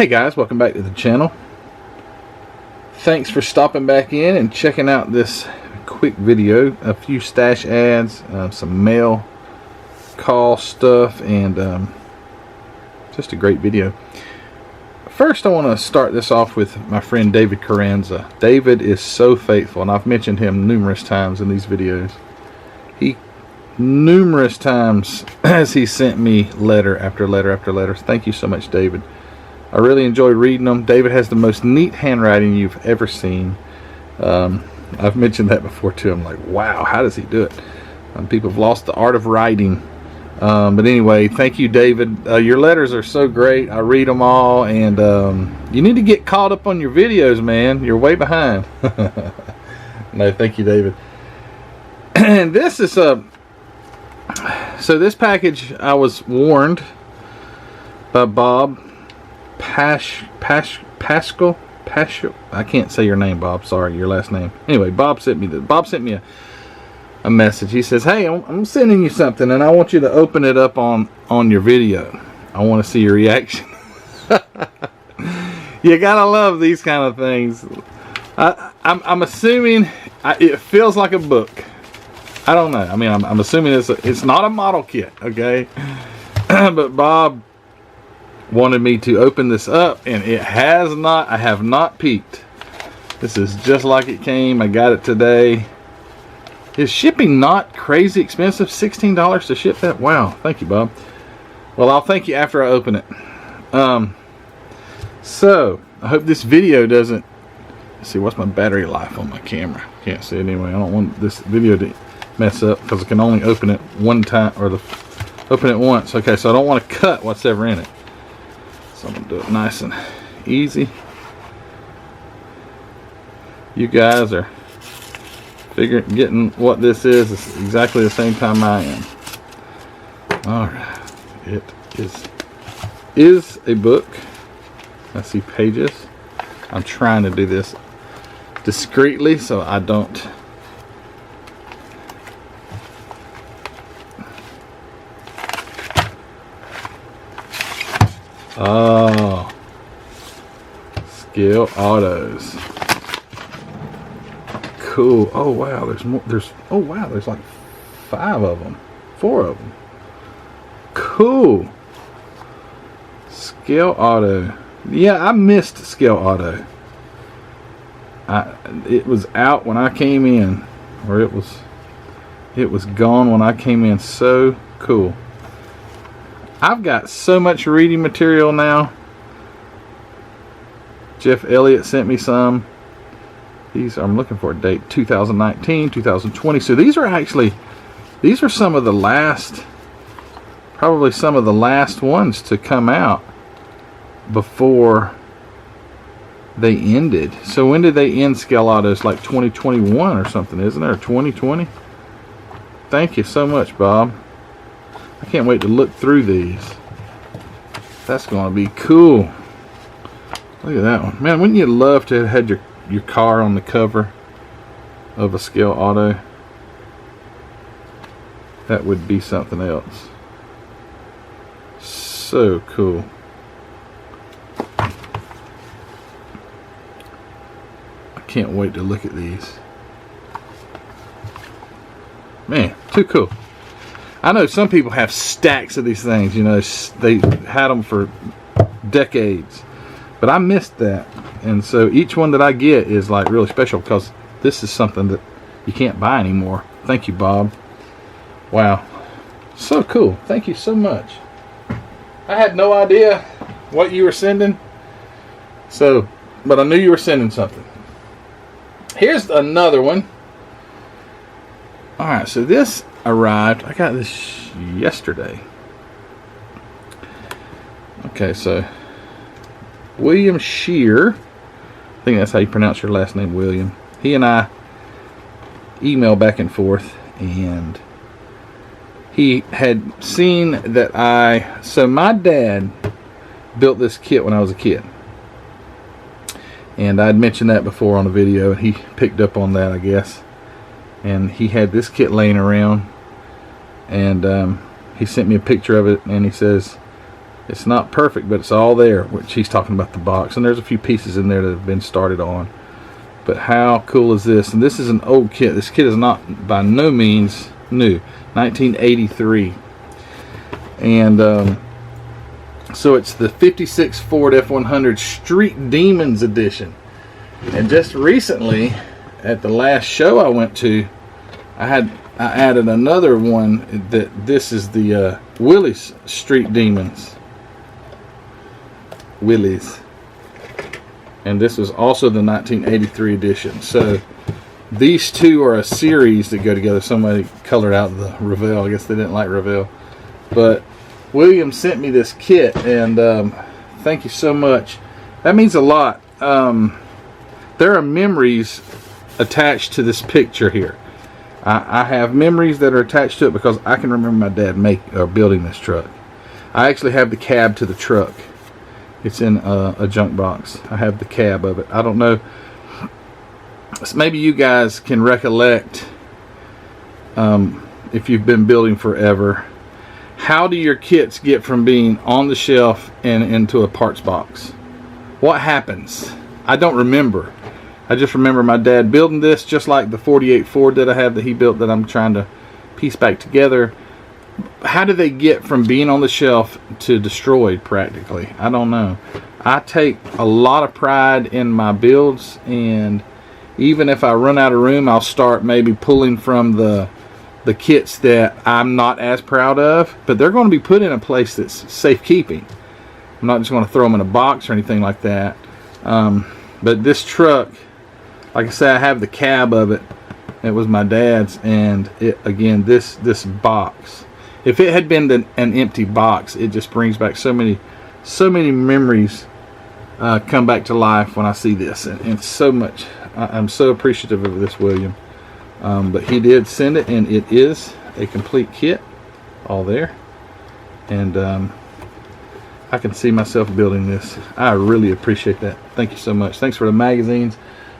Hey guys, welcome back to the channel. Thanks for stopping back in and checking out this quick video. A few stash ads, some mail call stuff, and just a great video. First, I want to start this off with my friend David Carranza. David is so faithful, and I've mentioned him numerous times in these videos. Numerous times as he sent me letter after letter after letter. Thank you so much, David. I really enjoy reading them. David has the most neat handwriting you've ever seen. I've mentioned that before too. I'm like, wow, how does he do it? People have lost the art of writing. But anyway, thank you, David. Your letters are so great. I read them all, and you need to get caught up on your videos, man. You're way behind. No, thank you, David. And this is so this package, I was warned by Bob Pascal. I can't say your name, Bob. Sorry, your last name. Anyway, Bob sent me a message. He says, "Hey, I'm sending you something, and I want you to open it up on your video. I want to see your reaction." You gotta love these kind of things. I'm assuming it feels like a book. I don't know. I mean, I'm assuming it's not a model kit, okay? But Bob wanted me to open this up, and it has not. I have not peeked. This is just like it came. I got it today. Is shipping not crazy expensive? $16 to ship that? Wow. Thank you, Bob. Well, I'll thank you after I open it. So I hope this video doesn't. Let's see, what's my battery life on my camera? Can't see it anyway. I don't want this video to mess up because I can only open it one time, or open it once. Okay, so I don't want to cut what's ever in it. So I'm gonna do it nice and easy. You guys are getting what this is exactly the same time I am. All right, it is a book. I see pages. I'm trying to do this discreetly so I don't. Oh, Scale Autos. Cool. Oh wow, there's more. Oh wow, there's like 5 of them, 4 of them. Cool. Scale Auto. Yeah, I missed Scale Auto. It was out when I came in, or it was gone when I came in. So cool. I've got so much reading material now. Jeff Elliott sent me some. These, I'm looking for a date, 2019, 2020. So these are some of the last, probably some of the last ones to come out before they ended. So when did they end Scale Autos? Like 2021 or something, isn't there? 2020? Thank you so much, Bob. I can't wait to look through these. That's going to be cool. Look at that one. Man, wouldn't you love to have had your car on the cover of a Scale Auto? That would be something else. So cool. I can't wait to look at these. Man, too cool. I know some people have stacks of these things, you know, they had them for decades, but I missed that. And so each one that I get is like really special because this is something that you can't buy anymore. Thank you, Bob. Wow. So cool. Thank you so much. I had no idea what you were sending. So, but I knew you were sending something. Here's another one. All right, so this arrived. I got this yesterday. Okay, so William Shear, I think that's how you pronounce your last name, William. He and I email back and forth, and he had seen that so my dad built this kit when I was a kid, and I'd mentioned that before on a video, and he picked up on that, I guess. And he had this kit laying around, and he sent me a picture of it, and he says, It's not perfect, but it's all there, which he's talking about the box. And there's a few pieces in there that have been started on. But how cool is this? And this is an old kit. This kit is not by no means new. 1983. And so it's the 56 Ford F100 Street Demons edition. And just recently, at the last show I went to, I added another one. This is the Willys Street Demons. Willys. And this was also the 1983 edition. So these two are a series that go together. Somebody colored out the Revell. I guess they didn't like Revell. But William sent me this kit, and thank you so much. That means a lot. There are memories attached to this picture here. I have memories that are attached to it because I can remember my dad building this truck. I actually have the cab to the truck. It's in a junk box. I have the cab of it. I don't know. Maybe you guys can recollect, if you've been building forever, how do your kits get from being on the shelf and into a parts box? What happens? I don't remember. I just remember my dad building this, just like the 48 Ford that I have that he built that I'm trying to piece back together. How do they get from being on the shelf to destroyed practically? I don't know. I take a lot of pride in my builds, and even if I run out of room, I'll start maybe pulling from the kits that I'm not as proud of, but they're going to be put in a place that's safekeeping. I'm not just going to throw them in a box or anything like that. But this truck, like I said, I have the cab of it. It was my dad's, and again, this box. If it had been an empty box, it just brings back so many memories come back to life when I see this, and so much. I'm so appreciative of this, William. But he did send it, and it is a complete kit, all there. And I can see myself building this. I really appreciate that. Thank you so much. Thanks for the magazines,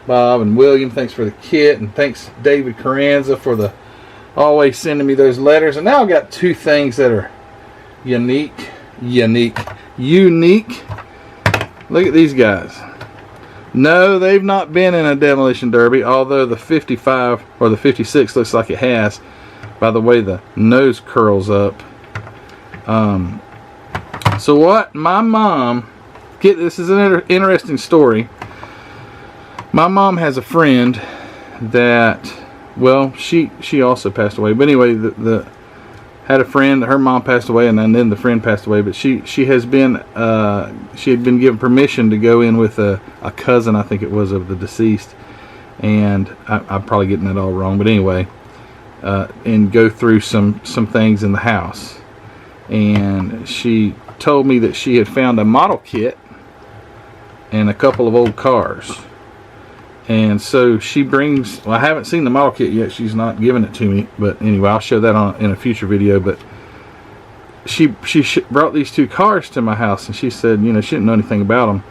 Bob and William. Thanks for the kit, and thanks David Carranza for the always sending me those letters. And now I've got two things that are unique. Look at these guys. No, they've not been in a demolition derby, although the 55 or the 56 looks like it has by the way the nose curls up. So what my mom, this is an interesting story. My mom has a friend that, well, she also passed away. But anyway, had a friend. Her mom passed away, and then the friend passed away. But she had been given permission to go in with a cousin, I think it was, of the deceased. And I'm probably getting that all wrong. But anyway, and go through some things in the house. And she told me that she had found a model kit and a couple of old cars. And so she brings, well, I haven't seen the model kit yet. She's not giving it to me. But anyway, I'll show that in a future video. But she brought these two cars to my house, and she said, she didn't know anything about them.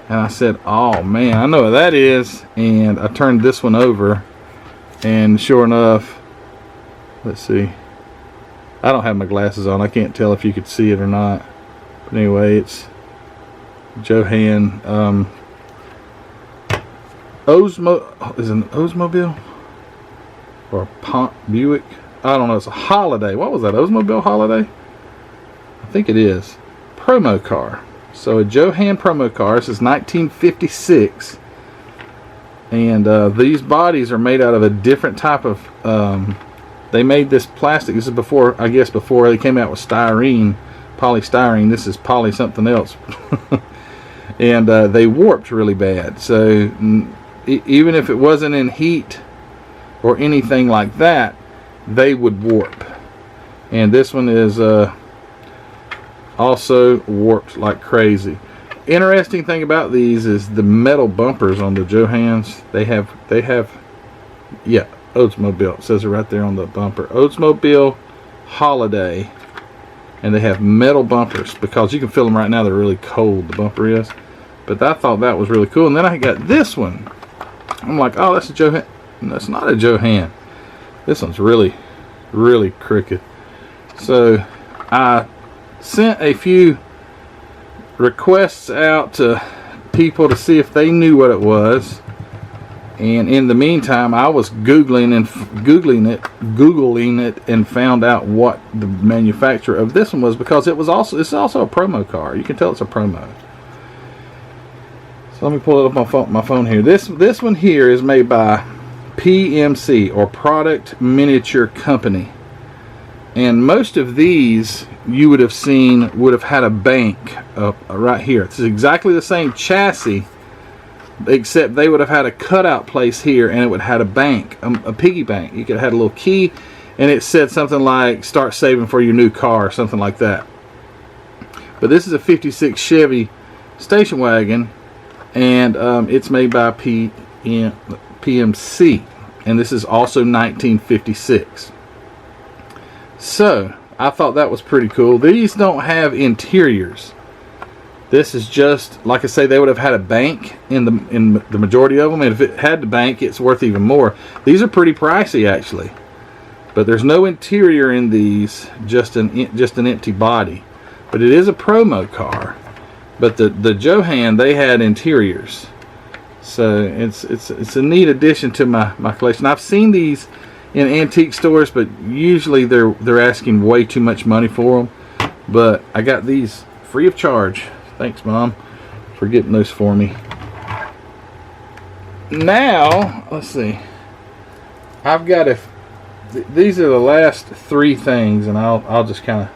And I said, oh man, I know what that is. And I turned this one over, and sure enough, let's see. I don't have my glasses on. I can't tell if you could see it or not. But anyway, it's Johan is it an Oldsmobile or a Buick? I don't know. It's a Holiday. What was that? Oldsmobile Holiday? I think it is. Promo car. So a Johan promo car. This is 1956, and these bodies are made out of a different type of. They made this plastic. This is before, I guess, before they came out with styrene, polystyrene. This is poly something else, and they warped really bad. So even if it wasn't in heat or anything like that, they would warp. And this one is also warped like crazy. Interesting thing about these is the metal bumpers on the Johans. They have yeah, Oldsmobile. It says it right there on the bumper. Oldsmobile Holiday. And they have metal bumpers because you can feel them right now. They're really cold, the bumper is. But I thought that was really cool. And then I got this one. I'm like, oh, that's a Johan. That's not a Johan. This one's really, really crooked. So I sent a few requests out to people to see if they knew what it was. And in the meantime, I was googling it and found out what the manufacturer of this one was, because it's also a promo car. You can tell it's a promo. So let me pull it up on my phone here. This one here is made by PMC, or Product Miniature Company. And most of these you would have seen would have had a bank right here. It's exactly the same chassis, except they would have had a cutout place here, and it would have had a bank, a piggy bank. You could have had a little key, and it said something like "Start saving for your new car" or something like that. But this is a '56 Chevy station wagon, and it's made by PMC, and this is also 1956. So I thought that was pretty cool. These don't have interiors. This is just, like I say, they would have had a bank in the majority of them, and if it had the bank, it's worth even more. These are pretty pricey, actually, but there's no interior in these, just an empty body. But it is a promo car. But the Johan, they had interiors, so it's a neat addition to my collection. I've seen these in antique stores, but usually they're asking way too much money for them. But I got these free of charge. Thanks, Mom, for getting those for me. Now, let's see. I've got these are the last three things, and I'll just kind of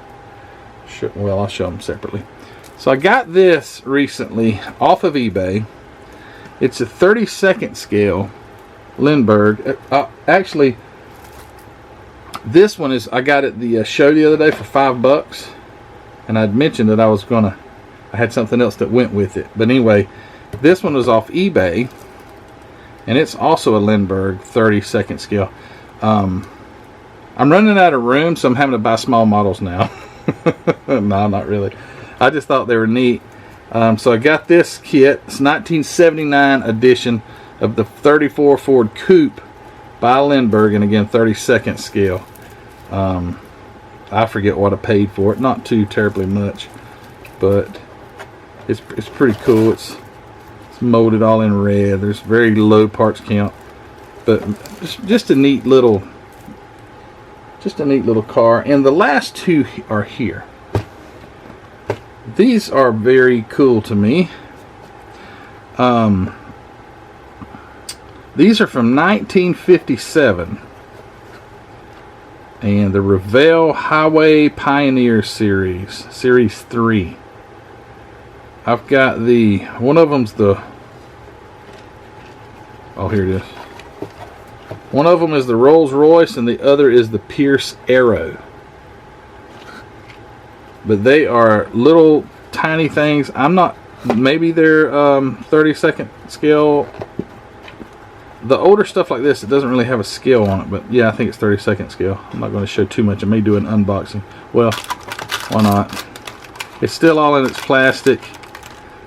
I'll show them separately. So I got this recently off of eBay. It's a 32nd scale Lindbergh. Actually, this one is, I got it at the show the other day for $5, and I'd mentioned that I had something else that went with it. But anyway, this one was off eBay, and it's also a Lindbergh 32nd scale. I'm running out of room, so I'm having to buy small models now. No, not really. I just thought they were neat. So I got this kit. It's 1979 edition of the 34 Ford Coupe by Lindbergh, and again 32nd scale. I forget what I paid for it. Not too terribly much, but it's pretty cool. It's molded all in red. There's very low parts count, but just a neat little car. And the last two are here. These are very cool to me. These are from 1957, and the Revell Highway Pioneer Series 3. I've got one of them's here it is. One of them is the Rolls Royce, and the other is the Pierce Arrow. But they are little tiny things. Maybe they're 32nd scale. The older stuff like this, it doesn't really have a scale on it, but yeah, I think it's 32nd scale. I'm not going to show too much. I may do an unboxing. Well, why not? It's still all in its plastic.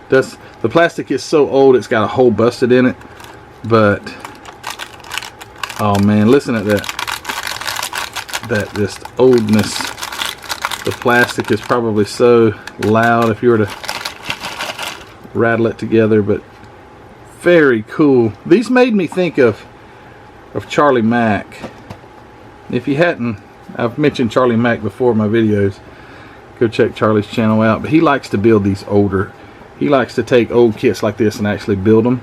The plastic is so old, it's got a hole busted in it. But oh man, listen at that just oldness. The plastic is probably so loud if you were to rattle it together, but very cool. These made me think of Charlie Mack. If you hadn't, I've mentioned Charlie Mack before in my videos. Go check Charlie's channel out. But he likes to build these older. He likes to take old kits like this and actually build them,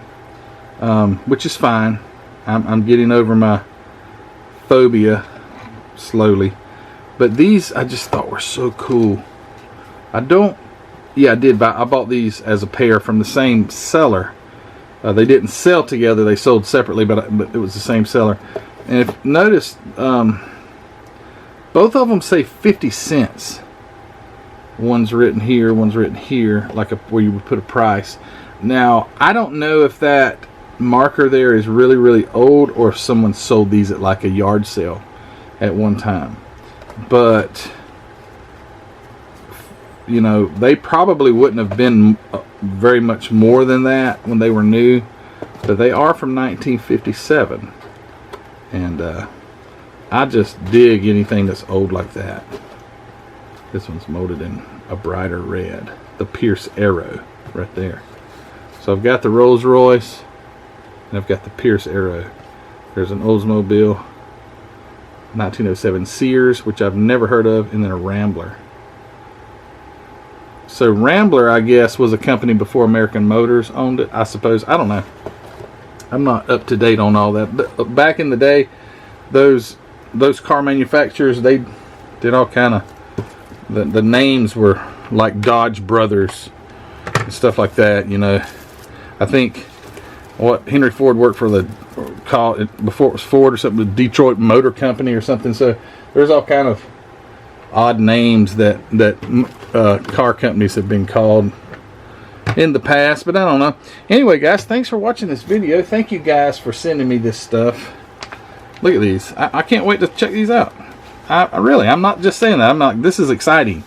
which is fine. I'm getting over my phobia slowly. But these I just thought were so cool. I bought these as a pair from the same seller. They didn't sell together, they sold separately, but it was the same seller. And if you notice, both of them say 50 cents. One's written here, one's written here, like where you would put a price. Now, I don't know if that marker there is really, really old, or if someone sold these at like a yard sale at one time. But you know, they probably wouldn't have been very much more than that when they were new, but they are from 1957, and I just dig anything that's old like that. This one's molded in a brighter red. the Pierce Arrow right there. So I've got the Rolls Royce and I've got the Pierce Arrow. There's an Oldsmobile 1907 Sears, which I've never heard of, and then a Rambler. So Rambler, I guess, was a company before American Motors owned it, I suppose. I don't know. I'm not up to date on all that. Back in the day, those car manufacturers, they did all kind of, the names were like Dodge Brothers and stuff like that, you know. I think what Henry Ford worked for the, before it was Ford or something, the Detroit Motor Company or something. So there's all kind of odd names that car companies have been called in the past, but I don't know. Anyway, guys, thanks for watching this video. Thank you guys for sending me this stuff. Look at these. I can't wait to check these out. I'm not just saying that. This is exciting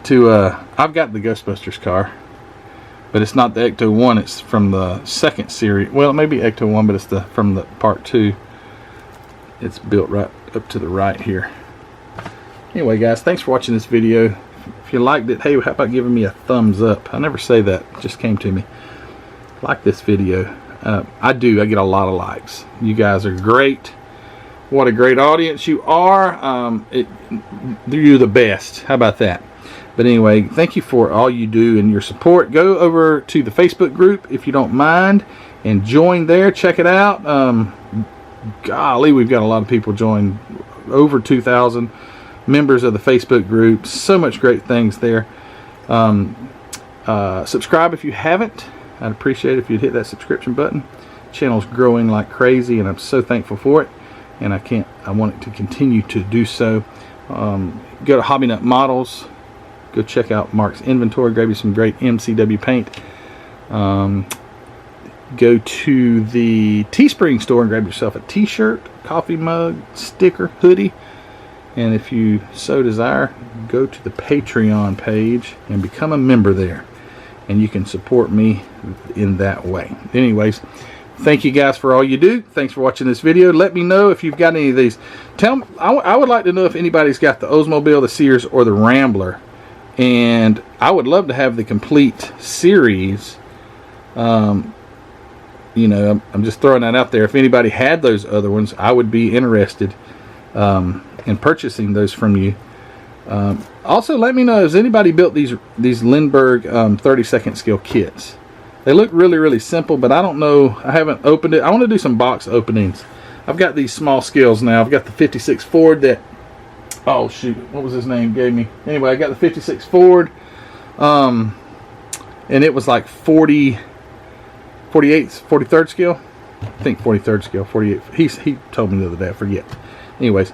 to, I've got the Ghostbusters car, but it's not the Ecto 1. It's from the second series. Well, it may be Ecto 1, but it's from the part 2. It's built right up to the right here. Anyway, guys, thanks for watching this video. If you liked it, hey, how about giving me a thumbs up? I never say that. It just came to me. Like this video. I do. I get a lot of likes. You guys are great. What a great audience you are. You're the best. How about that? But anyway, thank you for all you do and your support. Go over to the Facebook group if you don't mind and join there. Check it out. Golly, we've got a lot of people join. Over 2,000 members of the Facebook group. So much great things there. Subscribe if you haven't. I'd appreciate it if you'd hit that subscription button. Channel's growing like crazy and I'm so thankful for it, and I want it to continue to do so. Go to Hobby Nut Models, go check out Mark's inventory, grab you some great MCW paint. Go to the Teespring store and grab yourself a t-shirt, coffee mug, sticker, hoodie. And if you so desire, go to the Patreon page and become a member there. And you can support me in that way. Anyways, thank you guys for all you do. Thanks for watching this video. Let me know if you've got any of these. I would like to know if anybody's got the Oldsmobile, the Sears, or the Rambler. And I would love to have the complete series. You know, I'm just throwing that out there. If anybody had those other ones, I would be interested in purchasing those from you. Also, let me know, has anybody built these Lindbergh 32nd scale kits? They look really, really simple, but I don't know. I haven't opened it. I want to do some box openings. I've got these small scales now. I've got the 56 Ford that, oh shoot, what was his name gave me? Anyway, I got the 56 Ford, and it was like 43rd scale. I think 43rd scale, 48. He told me the other day, I forget. Anyways,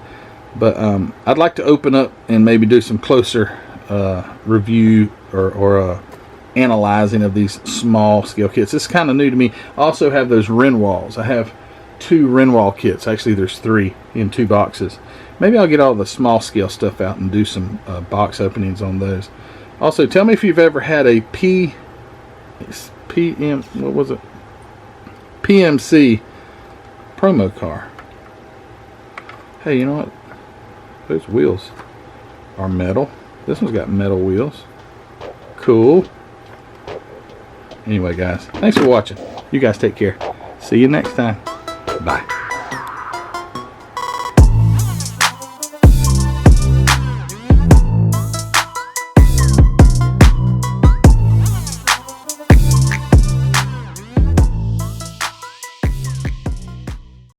but I'd like to open up and maybe do some closer review or analyzing of these small scale kits. This is kind of new to me. I also have those Renwalls. I have 2 Renwall kits. Actually, there's 3 in 2 boxes. Maybe I'll get all the small scale stuff out and do some box openings on those. Also, tell me if you've ever had a PMC promo car. Hey, you know what? Those wheels are metal. This one's got metal wheels. Cool. Anyway, guys, thanks for watching. You guys take care. See you next time. Bye.